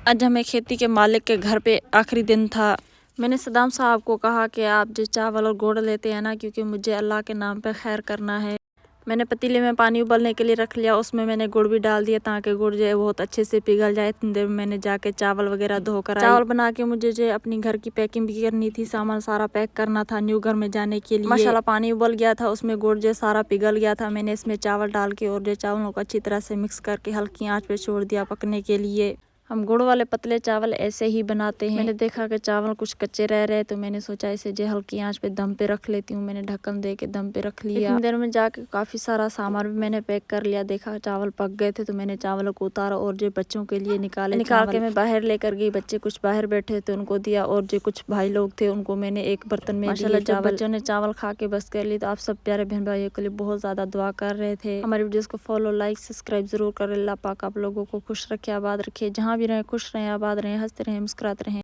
आज हमें खेती के मालिक के घर पे आखिरी दिन था। मैंने सदाम साहब को कहा कि आप जो चावल और गुड़ लेते हैं ना, क्योंकि मुझे अल्लाह के नाम पे खैर करना है। मैंने पतीले में पानी उबलने के लिए रख लिया, उसमें मैंने गुड़ भी डाल दिया ताकि गुड़ जो है बहुत अच्छे से पिघल जाए। इतनी देर में मैंने जाके चावल वगैरह धोकर चावल बना के मुझे जो अपनी घर की पैकिंग भी करनी थी, सामान सारा पैक करना था न्यू घर में जाने के लिए। माशाल्लाह पानी उबल गया था, उसमें गुड़ जो सारा पिघल गया था। मैंने इसमें चावल डाल के और जो चावलों को अच्छी तरह से मिक्स करके हल्की आंच पे छोड़ दिया पकने के लिए। हम गुड़ वाले पतले चावल ऐसे ही बनाते हैं। मैंने देखा कि चावल कुछ कच्चे रह रहे, तो मैंने सोचा इसे जो हल्की आंच पे दम पे रख लेती हूँ। मैंने ढक्कन दे के दम पे रख लिया। इतनी देर में जाके काफी सारा सामान भी मैंने पैक कर लिया। देखा चावल पक गए थे तो मैंने चावलों को उतारा और जो बच्चों के लिए निकाल के मैं बाहर लेकर गई। बच्चे कुछ बाहर बैठे थे उनको दिया, और जो कुछ भाई लोग थे उनको मैंने एक बर्तन में माशाल्लाह जब बच्चों ने चावल खा के बस कर ली। तो आप सब प्यारे बहन भाइयों के लिए बहुत ज्यादा दुआ कर रहे थे। हमारी वीडियोस को फॉलो, लाइक, सब्सक्राइब जरूर करें। अल्लाह पाक आप लोगों को खुश रखे, आबाद रखे, जहाँ भी रहे खुश रहें, आबाद रहें, हंसते रहें, मुस्कुराते रहें।